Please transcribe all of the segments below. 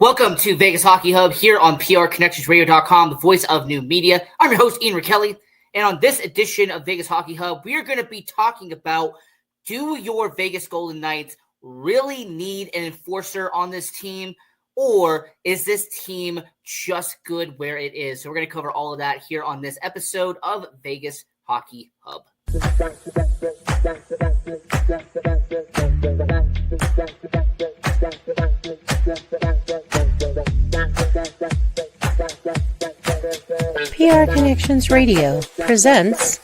Welcome to Vegas Hockey Hub here on PRConnectionsRadio.com, the voice of new media. I'm your host, Ian Rakelli, and on this edition of Vegas Hockey Hub, we are going to be talking about, do your Vegas Golden Knights really need an enforcer on this team, or is this team just good where it is? So we're going to cover all of that here on this episode of Vegas Hockey Hub. PR Connections Radio presents.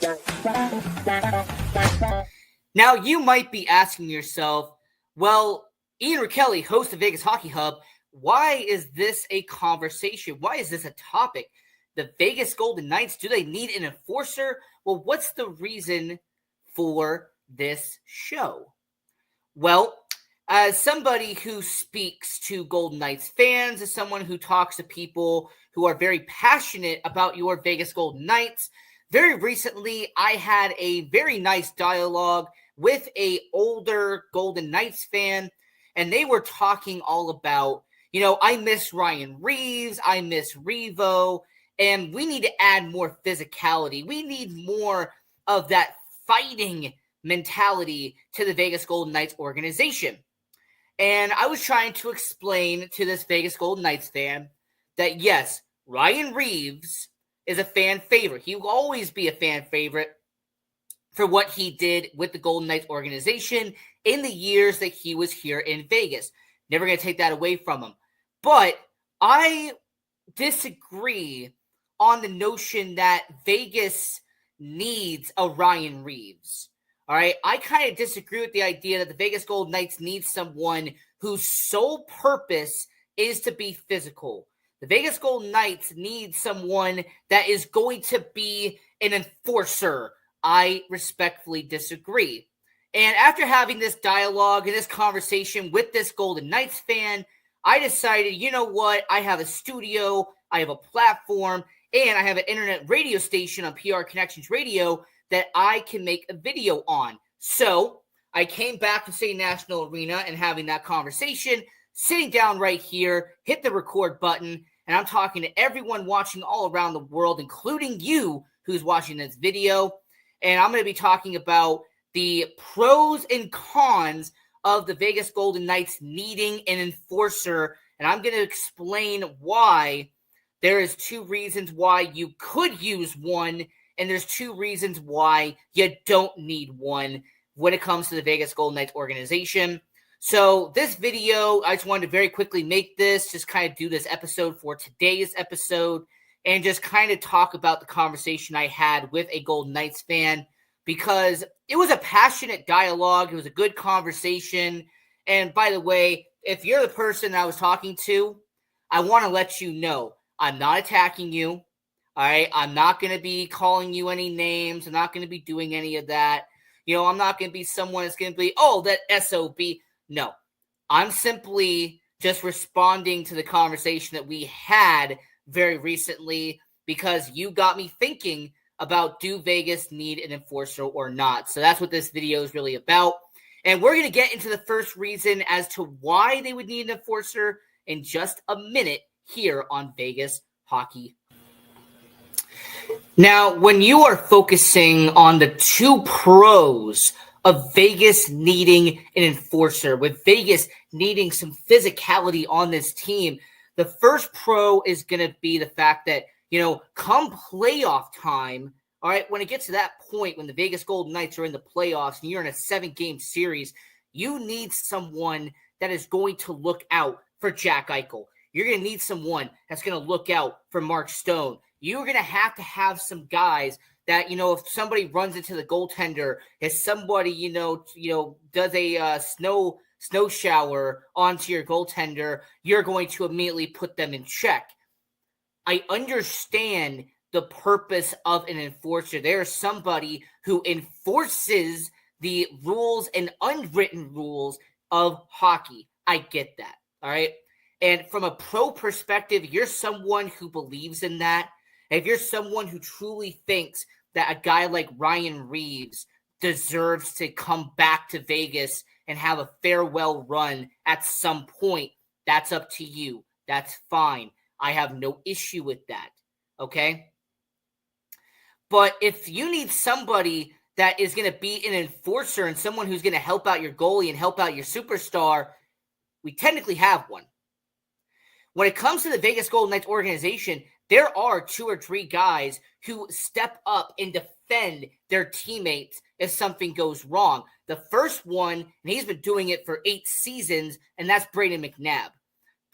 Now, you might be asking yourself, well, Ian Rakelli, host of Vegas Hockey Hub, why is this a conversation? Why is this a topic? The Vegas Golden Knights, do they need an enforcer? Well, what's the reason for this show? Well, as somebody who speaks to Golden Knights fans, as someone who talks to people who are very passionate about your Vegas Golden Knights, very recently I had a very nice dialogue with an older Golden Knights fan, and they were talking all about, I miss Ryan Reaves, I miss Revo, and we need to add more physicality. We need more of that fighting mentality to the Vegas Golden Knights organization. And I was trying to explain to this Vegas Golden Knights fan that, yes, Ryan Reaves is a fan favorite. He will always be a fan favorite for what he did with the Golden Knights organization in the years that he was here in Vegas. Never going to take that away from him. But I disagree on the notion that Vegas needs a Ryan Reaves. All right, I kind of disagree with the idea that the Vegas Golden Knights need someone whose sole purpose is to be physical. The Vegas Golden Knights need someone that is going to be an enforcer. I respectfully disagree. And after having this dialogue and this conversation with this Golden Knights fan, I decided, you know what? I have a studio, I have a platform, and I have an internet radio station on PR Connections Radio that I can make a video on. So I came back to City National Arena and having that conversation, sitting down right here, hit the record button, and I'm talking to everyone watching all around the world, including you who's watching this video. And I'm going to be talking about the pros and cons of the Vegas Golden Knights needing an enforcer. And I'm going to explain why there is two reasons why you could use one, and there's two reasons why you don't need one when it comes to the Vegas Golden Knights organization. So this video, I just wanted to very quickly make this, just kind of do this episode for today's episode, and just kind of talk about the conversation I had with a Golden Knights fan, because it was a passionate dialogue. It was a good conversation. And by the way, if you're the person I was talking to, I want to let you know, I'm not attacking you. All right, I'm not going to be calling you any names. I'm not going to be doing any of that. I'm not going to be someone that's going to be, oh, that SOB. No, I'm simply just responding to the conversation that we had very recently, because you got me thinking about, do Vegas need an enforcer or not? So that's what this video is really about. And we're going to get into the first reason as to why they would need an enforcer in just a minute here on Vegas Hockey. Now, when you are focusing on the two pros of Vegas needing an enforcer, with Vegas needing some physicality on this team, the first pro is going to be the fact that, come playoff time, all right, when it gets to that point, when the Vegas Golden Knights are in the playoffs and you're in a 7-game series, you need someone that is going to look out for Jack Eichel. You're going to need someone that's going to look out for Mark Stone. You're going to have some guys that, if somebody runs into the goaltender, if somebody, does a snow shower onto your goaltender, you're going to immediately put them in check. I understand the purpose of an enforcer. There is somebody who enforces the rules and unwritten rules of hockey. I get that. All right. And from a pro perspective, you're someone who believes in that. If you're someone who truly thinks that a guy like Ryan Reaves deserves to come back to Vegas and have a farewell run at some point, that's up to you. That's fine. I have no issue with that. Okay? But if you need somebody that is going to be an enforcer and someone who's going to help out your goalie and help out your superstar, we technically have one. When it comes to the Vegas Golden Knights organization, there are 2 or 3 guys who step up and defend their teammates if something goes wrong. The first one, and he's been doing it for 8 seasons, and that's Brayden McNabb.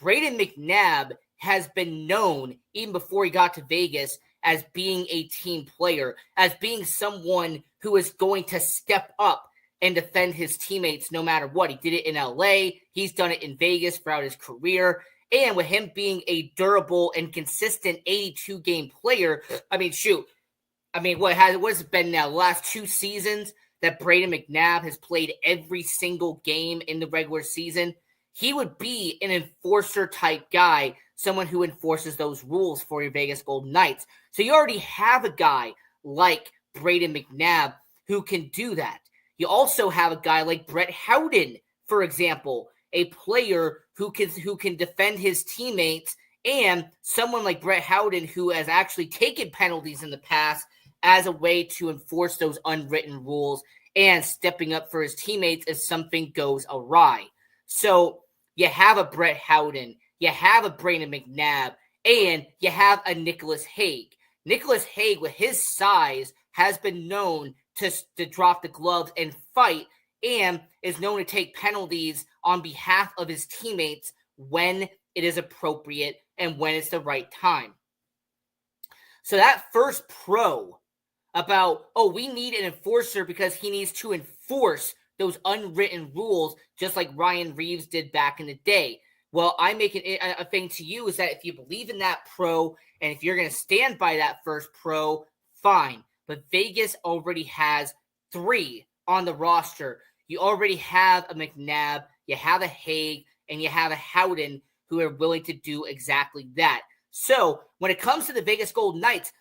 Brayden McNabb has been known, even before he got to Vegas, as being a team player, as being someone who is going to step up and defend his teammates no matter what. He did it in LA. He's done it in Vegas throughout his career. And with him being a durable and consistent 82-game player, what has it been now? The last 2 seasons that Brayden McNabb has played every single game in the regular season. He would be an enforcer-type guy, someone who enforces those rules for your Vegas Golden Knights. So you already have a guy like Brayden McNabb who can do that. You also have a guy like Brett Howden, for example, a player who can defend his teammates, and someone like Brett Howden who has actually taken penalties in the past as a way to enforce those unwritten rules and stepping up for his teammates if something goes awry. So you have a Brett Howden, you have a Brayden McNabb, and you have a Nicholas Hague. Nicholas Hague, with his size, has been known to drop the gloves and fight, and is known to take penalties on behalf of his teammates when it is appropriate and when it's the right time. So that first pro about, we need an enforcer because he needs to enforce those unwritten rules, just like Ryan Reaves did back in the day. Well, I make a thing to you is that if you believe in that pro, and if you're going to stand by that first pro, fine. But Vegas already has 3 on the roster. You already have a McNabb, you have a Hague, and you have a Howden who are willing to do exactly that. So when it comes to the Vegas Golden Knights,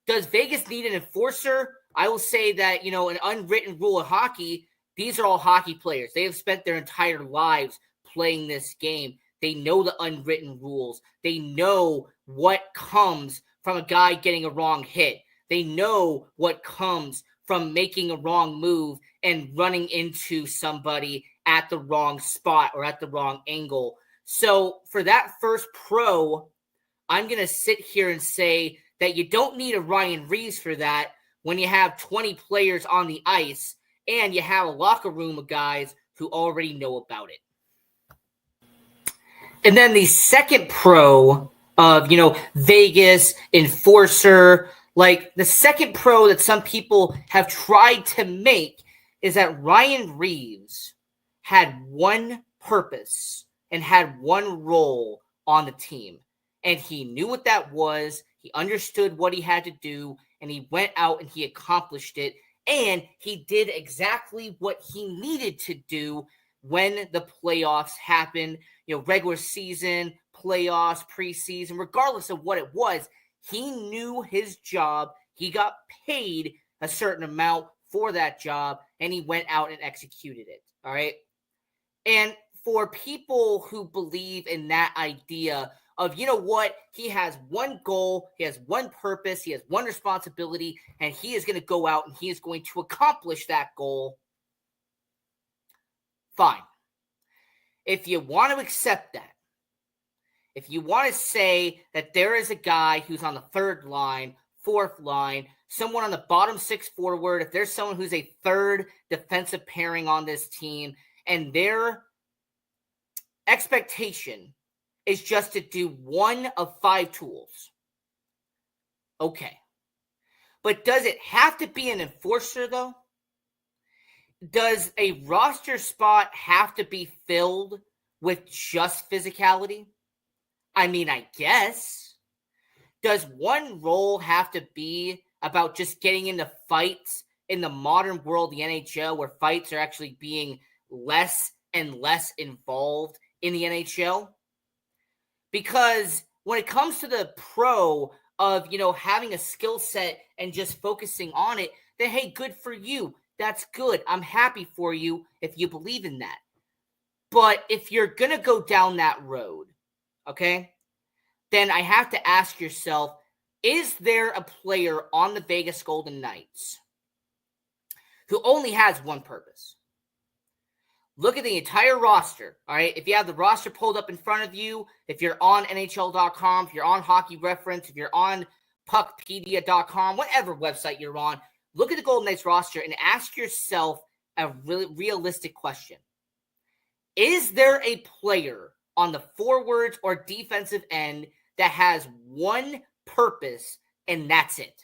does Vegas need an enforcer? I will say that, an unwritten rule of hockey, these are all hockey players. They have spent their entire lives playing this game. They know the unwritten rules. They know what comes from a guy getting a wrong hit. They know what comes from making a wrong move and running into somebody at the wrong spot or at the wrong angle. So for that first pro, I'm going to sit here and say that you don't need a Ryan Reaves for that when you have 20 players on the ice and you have a locker room of guys who already know about it. And then the second pro of, Vegas, enforcer, like the second pro that some people have tried to make is that Ryan Reaves had one purpose and had one role on the team. And he knew what that was. He understood what he had to do, and he went out and he accomplished it. And he did exactly what he needed to do when the playoffs happened, regular season, playoffs, preseason, regardless of what it was. He knew his job. He got paid a certain amount for that job, and he went out and executed it. All right. And for people who believe in that idea of, he has one goal, he has one purpose, he has one responsibility, and he is going to go out and he is going to accomplish that goal. Fine. If you want to accept that, if you want to say that there is a guy who's on the 3rd line, 4th line, someone on the bottom 6 forward, if there's someone who's a 3rd defensive pairing on this team, and their expectation is just to do one of 5 tools. Okay. But does it have to be an enforcer, though? Does a roster spot have to be filled with just physicality? I guess. Does one role have to be about just getting into fights in the modern world, the NHL, where fights are actually being less and less involved in the NHL? Because when it comes to the pro of, having a skill set and just focusing on it, then, hey, good for you. That's good. I'm happy for you if you believe in that. But if you're going to go down that road, okay, then I have to ask yourself, is there a player on the Vegas Golden Knights who only has one purpose? Look at the entire roster, all right? If you have the roster pulled up in front of you, if you're on NHL.com, if you're on Hockey Reference, if you're on Puckpedia.com, whatever website you're on, look at the Golden Knights roster and ask yourself a really realistic question. Is there a player on the forwards or defensive end that has one purpose and that's it?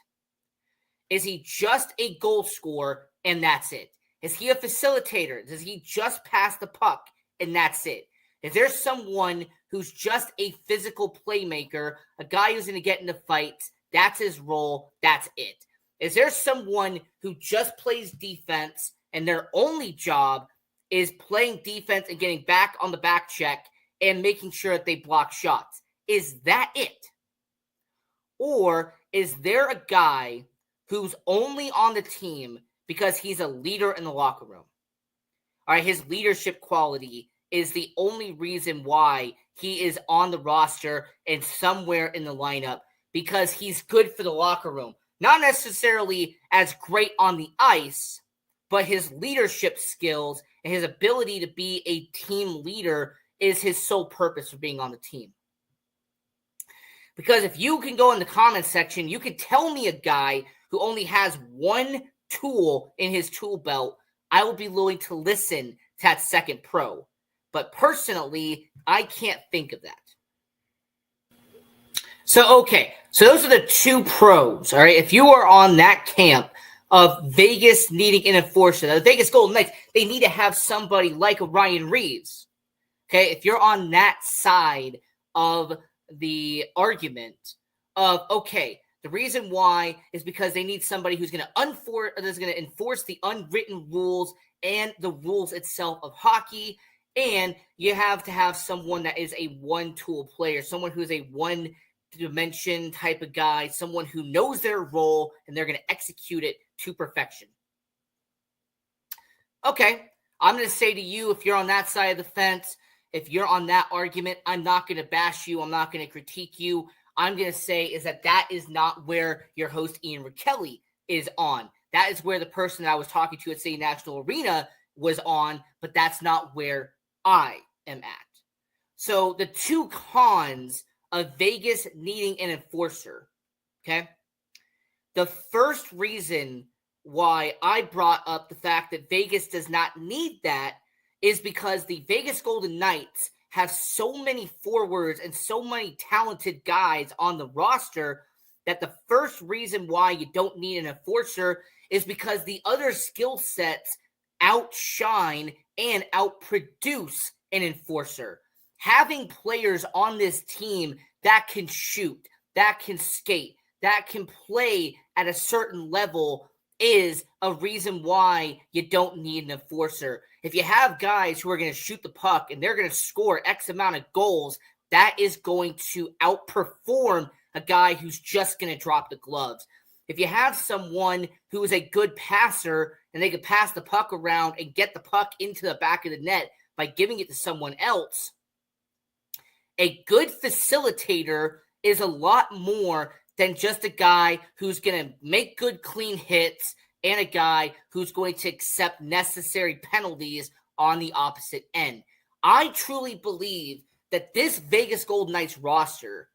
Is he just a goal scorer and that's it? Is he a facilitator? Does he just pass the puck and that's it? Is there someone who's just a physical playmaker, a guy who's going to get into fights, that's his role, that's it? Is there someone who just plays defense and their only job is playing defense and getting back on the back check and making sure that they block shots? Is that it? Or is there a guy who's only on the team because he's a leader in the locker room? All right, his leadership quality is the only reason why he is on the roster and somewhere in the lineup, because he's good for the locker room. Not necessarily as great on the ice, but his leadership skills and his ability to be a team leader is his sole purpose for being on the team. Because if you can go in the comments section, you can tell me a guy who only has one tool in his tool belt, I will be willing to listen to that second pro. But personally, I can't think of that. So those are the two pros, all right? If you are on that camp of Vegas needing an enforcer, the Vegas Golden Knights, they need to have somebody like a Ryan Reeves, okay? If you're on that side of the argument of, okay, the reason why is because they need somebody who's going to enforce the unwritten rules and the rules itself of hockey. And you have to have someone that is a one-tool player, someone who's a one-dimension type of guy, someone who knows their role and they're going to execute it to perfection. Okay, I'm going to say to you, if you're on that side of the fence, if you're on that argument, I'm not going to bash you. I'm not going to critique you. I'm going to say is that is not where your host Ian Rickelli is on. That is where the person that I was talking to at City National Arena was on, but that's not where I am at. So the two cons of Vegas needing an enforcer, okay? The first reason why I brought up the fact that Vegas does not need that is because the Vegas Golden Knights have so many forwards and so many talented guys on the roster that the first reason why you don't need an enforcer is because the other skill sets outshine and outproduce an enforcer. Having players on this team that can shoot, that can skate, that can play at a certain level is a reason why you don't need an enforcer. If you have guys who are going to shoot the puck and they're going to score X amount of goals, that is going to outperform a guy who's just going to drop the gloves. If you have someone who is a good passer and they can pass the puck around and get the puck into the back of the net by giving it to someone else, a good facilitator is a lot more than just a guy who's going to make good, clean hits and a guy who's going to accept necessary penalties on the opposite end. I truly believe that this Vegas Golden Knights roster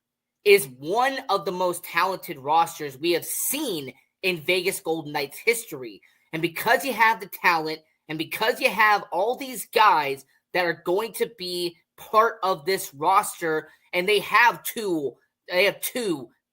is one of the most talented rosters we have seen in Vegas Golden Knights history. And because you have the talent and because you have all these guys that are going to be part of this roster, and they have two,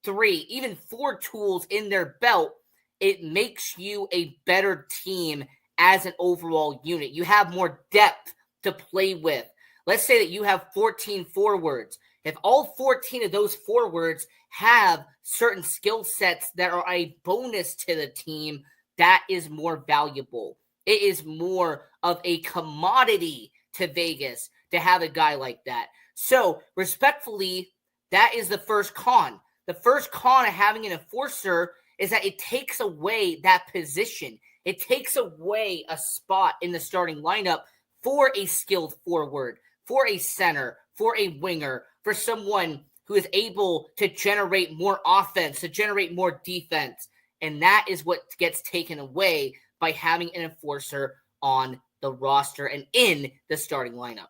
three, even four tools in their belt, it makes you a better team as an overall unit. You have more depth to play with. Let's say that you have 14 forwards. If all 14 of those forwards have certain skill sets that are a bonus to the team, that is more valuable. It is more of a commodity to Vegas to have a guy like that. So, respectfully, that is the first con. The first con of having an enforcer is that it takes away that position. It takes away a spot in the starting lineup for a skilled forward, for a center, for a winger, for someone who is able to generate more offense, to generate more defense. And that is what gets taken away by having an enforcer on the roster and in the starting lineup.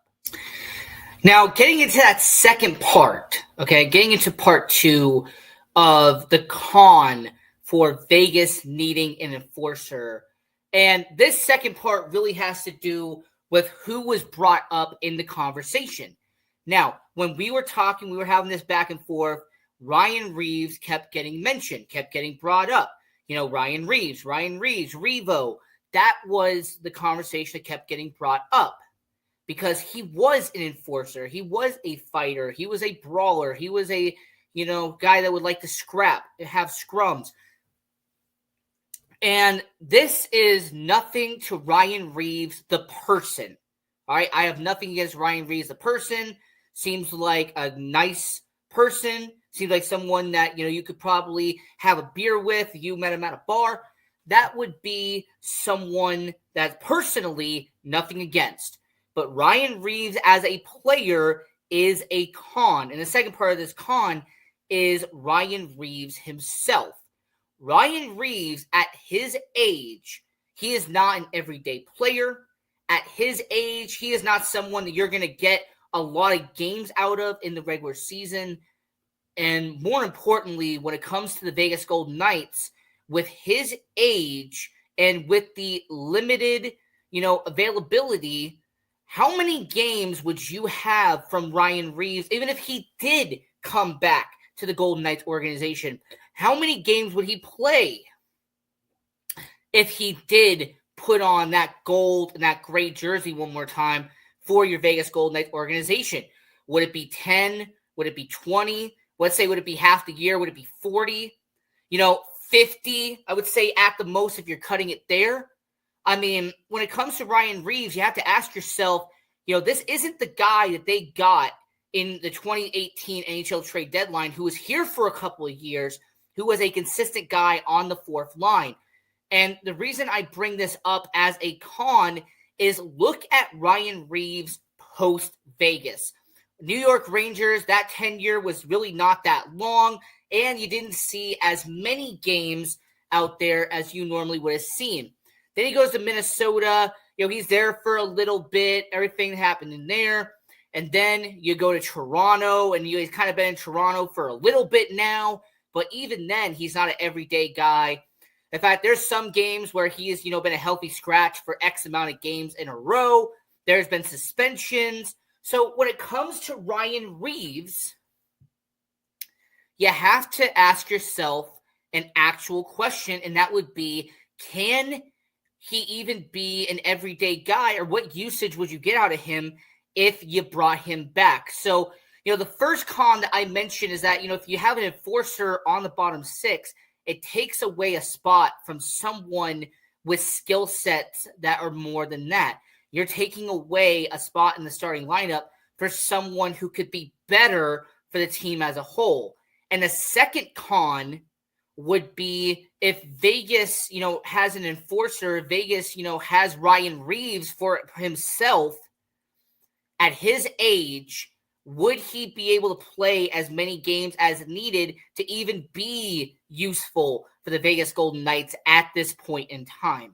Now, getting into that second part, okay, getting into part 2 of the con for Vegas needing an enforcer. And this second part really has to do with who was brought up in the conversation. Now, when we were talking, we were having this back and forth, Ryan Reaves kept getting mentioned, kept getting brought up. Ryan Reaves, Revo. That was the conversation that kept getting brought up because he was an enforcer. He was a fighter. He was a brawler. He was a, guy that would like to scrap, have scrums. And this is nothing to Ryan Reaves, the person. All right. I have nothing against Ryan Reaves, the person. Seems like a nice person. Seems like someone that, you could probably have a beer with. You met him at a bar. That would be someone that personally nothing against. But Ryan Reaves as a player is a con. And the second part of this con is Ryan Reaves himself. Ryan Reaves, at his age, he is not an everyday player. At his age, he is not someone that you're going to get a lot of games out of in the regular season. And more importantly, when it comes to the Vegas Golden Knights, with his age and with the limited, availability, how many games would you have from Ryan Reaves, even if he did come back to the Golden Knights organization? How many games would he play if he did put on that gold and that gray jersey one more time for your Vegas Golden Knights organization? Would it be 10? Would it be 20? Let's say, would it be half the year? Would it be 40? 50, I would say at the most if you're cutting it there. I mean, when it comes to Ryan Reaves, you have to ask yourself, this isn't the guy that they got in the 2018 NHL trade deadline who was here for a couple of years, who was a consistent guy on the fourth line. And the reason I bring this up as a con is look at Ryan Reaves post-Vegas. New York Rangers, that tenure was really not that long, and you didn't see as many games out there as you normally would have seen. Then he goes to Minnesota. He's there for a little bit. Everything happened in there. And then you go to Toronto, and he's kind of been in Toronto for a little bit now. But even then, he's not an everyday guy. In fact, there's some games where he has, been a healthy scratch for X amount of games in a row. There's been suspensions. So when it comes to Ryan Reaves, you have to ask yourself an actual question, and that would be, can he even be an everyday guy, or what usage would you get out of him if you brought him back? So, the first con that I mentioned is that, if you have an enforcer on the bottom six, it takes away a spot from someone with skill sets that are more than that. You're taking away a spot in the starting lineup for someone who could be better for the team as a whole. And the second con would be if Vegas, has an enforcer, Vegas, has Ryan Reaves for himself at his age, would he be able to play as many games as needed to even be useful for the Vegas Golden Knights at this point in time?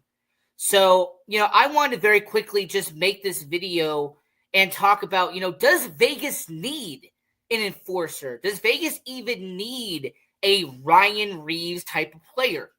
So, I wanted to very quickly just make this video and talk about, does Vegas need an enforcer? Does Vegas even need a Ryan Reaves type of player?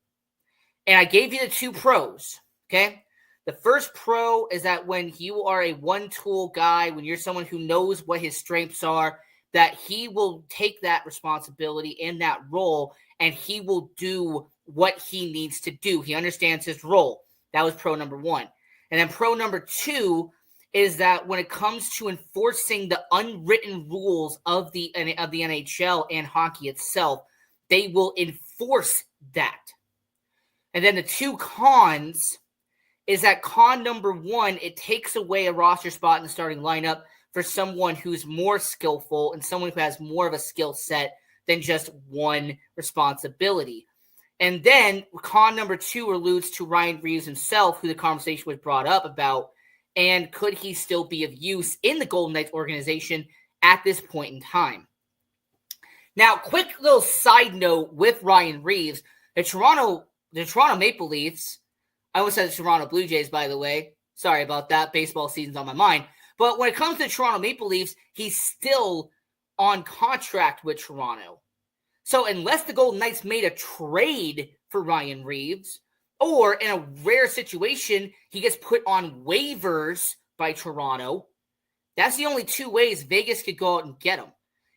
And I gave you the two pros, okay? The first pro is that when you are a one-tool guy, when you're someone who knows what his strengths are, that he will take that responsibility and that role, and he will do what he needs to do. He understands his role. That was pro number one. And then pro number two is that when it comes to enforcing the unwritten rules of the NHL and hockey itself, they will enforce that. And then the two cons is that con number one, it takes away a roster spot in the starting lineup for someone who's more skillful and someone who has more of a skill set than just one responsibility. And then con number two alludes to Ryan Reaves himself, who the conversation was brought up about, and could he still be of use in the Golden Knights organization at this point in time? Now, quick little side note with Ryan Reaves, the Toronto Maple Leafs, I almost said the Toronto Blue Jays, by the way. Sorry about that. Baseball season's on my mind. But when it comes to the Toronto Maple Leafs, he's still on contract with Toronto. So unless the Golden Knights made a trade for Ryan Reaves, or in a rare situation, he gets put on waivers by Toronto, that's the only two ways Vegas could go out and get him.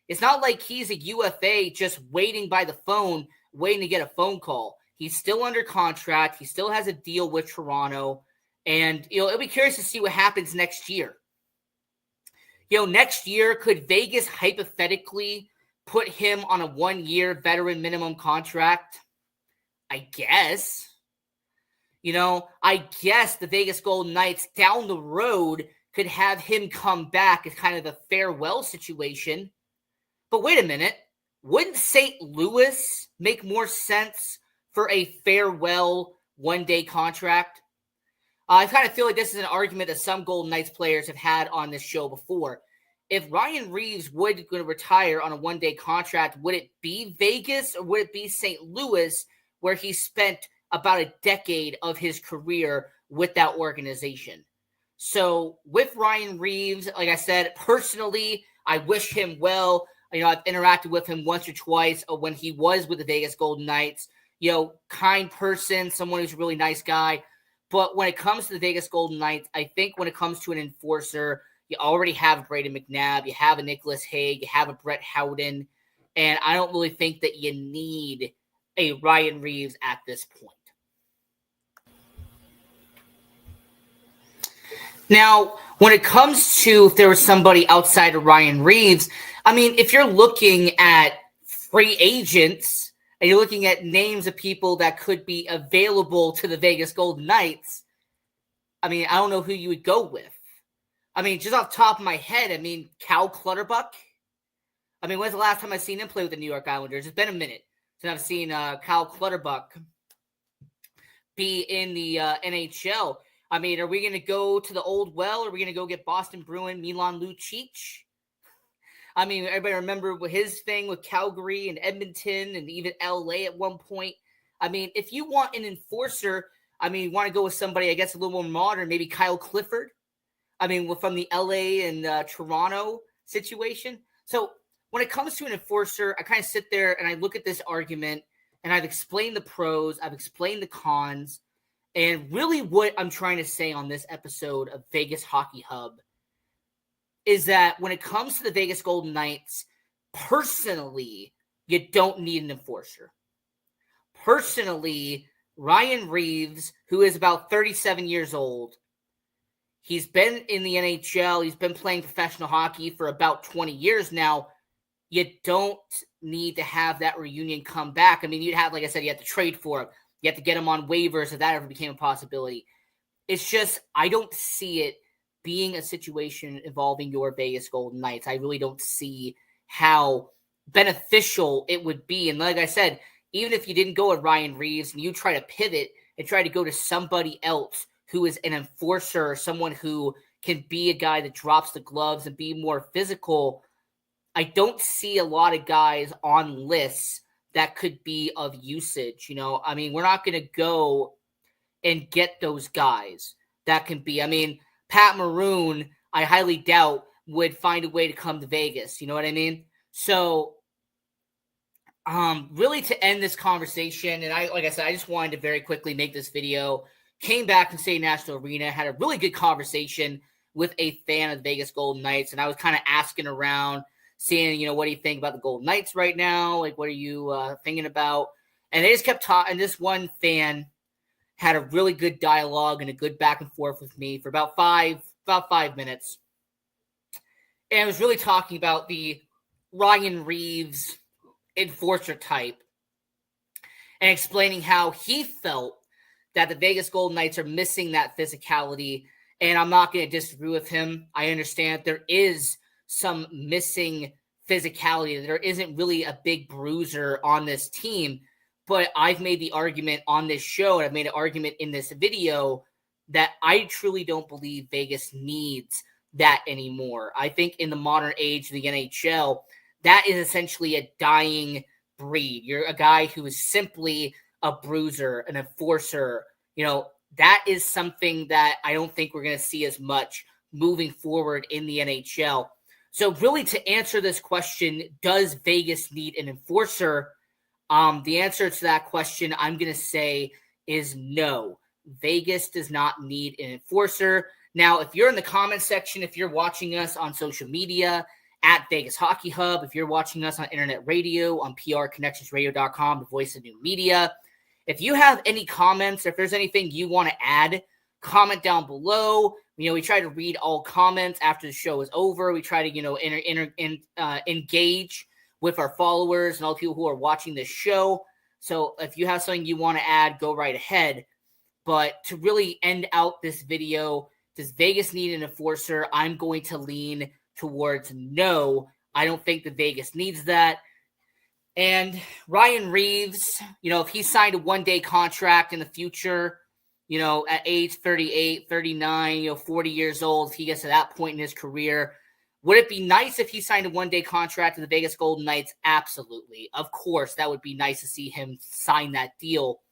It's not like he's a UFA just waiting by the phone, waiting to get a phone call. He's still under contract. He still has a deal with Toronto. And, it'll be curious to see what happens next year. Next year, could Vegas hypothetically put him on a 1-year veteran minimum contract? I guess. I guess the Vegas Golden Knights down the road could have him come back as kind of a farewell situation. But wait a minute. Wouldn't St. Louis make more sense for a farewell one-day contract? I kind of feel like this is an argument that some Golden Knights players have had on this show before. If Ryan Reaves would going to retire on a one-day contract, would it be Vegas or would it be St. Louis, where he spent about a decade of his career with that organization? So with Ryan Reaves, like I said, personally, I wish him well. I've interacted with him once or twice when he was with the Vegas Golden Knights. Kind person, someone who's a really nice guy. But when it comes to the Vegas Golden Knights, I think when it comes to an enforcer, you already have Brayden McNabb, you have a Nicholas Hague, you have a Brett Howden, and I don't really think that you need a Ryan Reaves at this point. Now, when it comes to if there was somebody outside of Ryan Reaves, if you're looking at free agents and you're looking at names of people that could be available to the Vegas Golden Knights, I don't know who you would go with. Just off the top of my head, Cal Clutterbuck. When's the last time I've seen him play with the New York Islanders? It's been a minute since I've seen Cal Clutterbuck be in the NHL. Are we going to go to the old well? Or are we going to go get Boston Bruin Milan Lucic? Everybody remember his thing with Calgary and Edmonton and even LA at one point. If you want an enforcer, you want to go with somebody, I guess, a little more modern, maybe Kyle Clifford. From the LA and Toronto situation. So when it comes to an enforcer, I kind of sit there and I look at this argument and I've explained the pros, I've explained the cons, and really what I'm trying to say on this episode of Vegas Hockey Hub is that when it comes to the Vegas Golden Knights, personally, you don't need an enforcer. Personally, Ryan Reaves, who is about 37 years old, he's been in the NHL. He's been playing professional hockey for about 20 years now. You don't need to have that reunion come back. You'd have, like I said, you have to trade for him. You have to get him on waivers if that ever became a possibility. It's just, I don't see it being a situation involving your Vegas Golden Knights. I really don't see how beneficial it would be. And like I said, even if you didn't go with Ryan Reaves and you try to pivot and try to go to somebody else who is an enforcer, or someone who can be a guy that drops the gloves and be more physical, I don't see a lot of guys on lists that could be of usage. We're not going to go and get those guys that can be. Pat Maroon, I highly doubt would find a way to come to Vegas. You know what I mean? So, really to end this conversation, and like I said, I just wanted to very quickly make this video. Came back from State National Arena, had a really good conversation with a fan of the Vegas Golden Knights, and I was kind of asking around, seeing, what do you think about the Golden Knights right now? Like, what are you thinking about? And they just kept talking, and this one fan had a really good dialogue and a good back and forth with me for about five minutes. And I was really talking about the Ryan Reaves enforcer type and explaining how he felt that the Vegas Golden Knights are missing that physicality. And I'm not going to disagree with him. I understand there is some missing physicality. There isn't really a big bruiser on this team. But I've made the argument on this show, and I've made an argument in this video, that I truly don't believe Vegas needs that anymore. I think in the modern age of the NHL, that is essentially a dying breed. You're a guy who is simply a bruiser, an enforcer. That is something that I don't think we're going to see as much moving forward in the NHL. So really, to answer this question, does Vegas need an enforcer? The answer to that question, I'm going to say, is no. Vegas does not need an enforcer. Now, if you're in the comment section, if you're watching us on social media at Vegas Hockey Hub, if you're watching us on internet radio, on prconnectionsradio.com, the voice of new media, if you have any comments, or if there's anything you want to add, comment down below. We try to read all comments after the show is over. We try to, engage with our followers and all the people who are watching this show. So if you have something you want to add, go right ahead. But to really end out this video, does Vegas need an enforcer? I'm going to lean towards no. I don't think that Vegas needs that. And Ryan Reaves, if he signed a one-day contract in the future, at age 38, 39, 40 years old, if he gets to that point in his career, would it be nice if he signed a one-day contract with the Vegas Golden Knights? Absolutely. Of course, that would be nice to see him sign that deal.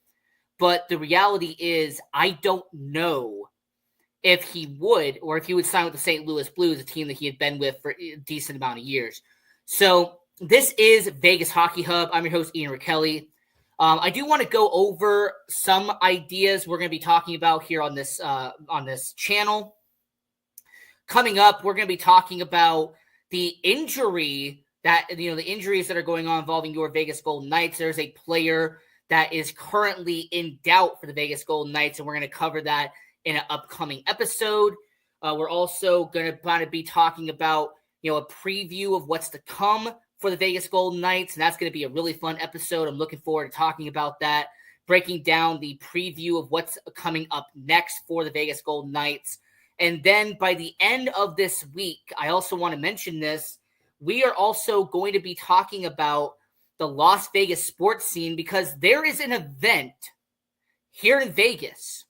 But the reality is, I don't know if he would, or if he would sign with the St. Louis Blues, a team that he had been with for a decent amount of years. So this is Vegas Hockey Hub. I'm your host, Ian Raquelli. I do want to go over some ideas we're going to be talking about here on this channel. Coming up, we're going to be talking about the injuries that are going on involving your Vegas Golden Knights. There's a player that is currently in doubt for the Vegas Golden Knights, and we're going to cover that in an upcoming episode. We're also going to be talking about, a preview of what's to come for the Vegas Golden Knights, and that's going to be a really fun episode. I'm looking forward to talking about that, breaking down the preview of what's coming up next for the Vegas Golden Knights. And then by the end of this week, I also want to mention this, we are also going to be talking about the Las Vegas sports scene, because there is an event here in Vegas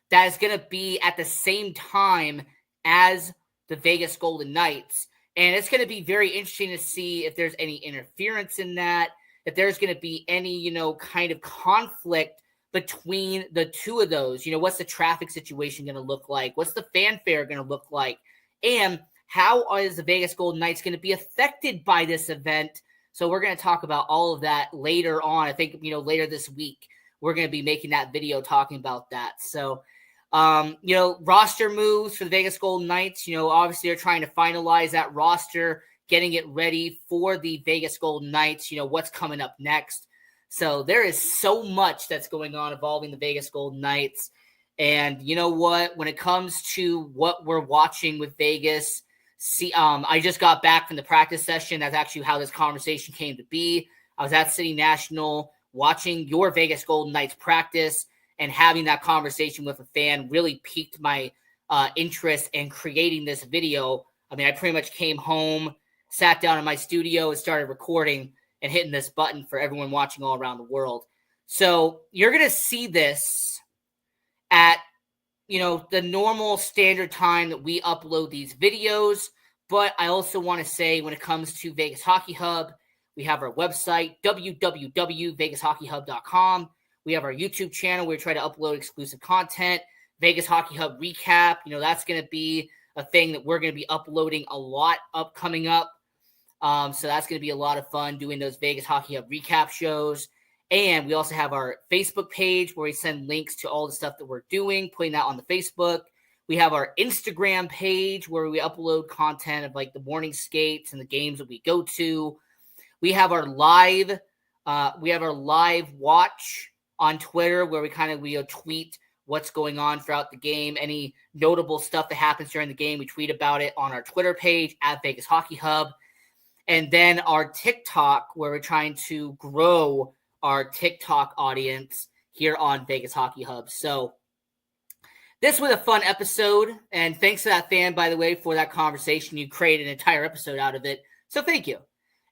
that is going to be at the same time as the Vegas Golden Knights. And it's going to be very interesting to see if there's any interference in that, if there's going to be any, kind of conflict between the two of those. What's the traffic situation going to look like? What's the fanfare going to look like? And how is the Vegas Golden Knights going to be affected by this event? So we're going to talk about all of that later on. I think, later this week, we're going to be making that video talking about that. So, roster moves for the Vegas Golden Knights, obviously they're trying to finalize that roster, getting it ready for the Vegas Golden Knights, what's coming up next. So there is so much that's going on involving the Vegas Golden Knights. And you know what, when it comes to what we're watching with Vegas, I just got back from the practice session. That's actually how this conversation came to be. I was at City National watching your Vegas Golden Knights practice, and having that conversation with a fan really piqued my interest in creating this video. I mean, I pretty much came home, sat down in my studio, and started recording and hitting this button for everyone watching all around the world. So you're going to see this at, the normal standard time that we upload these videos. But I also want to say, when it comes to Vegas Hockey Hub, we have our website, www.vegashockeyhub.com. We have our YouTube channel where we try to upload exclusive content. Vegas Hockey Hub Recap, that's going to be a thing that we're going to be uploading a lot coming up. So that's going to be a lot of fun doing those Vegas Hockey Hub recap shows. And we also have our Facebook page where we send links to all the stuff that we're doing, putting that on the Facebook. We have our Instagram page where we upload content of like the morning skates and the games that we go to. We have our live watch on Twitter where we tweet what's going on throughout the game. Any notable stuff that happens during the game, we tweet about it on our Twitter page at Vegas Hockey Hub. And then our TikTok, where we're trying to grow our TikTok audience here on Vegas Hockey Hub. So this was a fun episode. And thanks to that fan, by the way, for that conversation. You created an entire episode out of it. So thank you.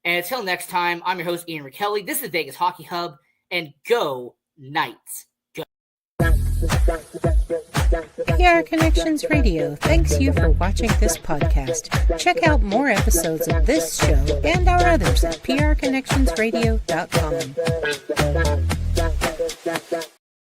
And until next time, I'm your host, Ian Raquelli. This is Vegas Hockey Hub. And go Knights. Go. PR Connections Radio thanks you for watching this podcast. Check out more episodes of this show and our others at prconnectionsradio.com.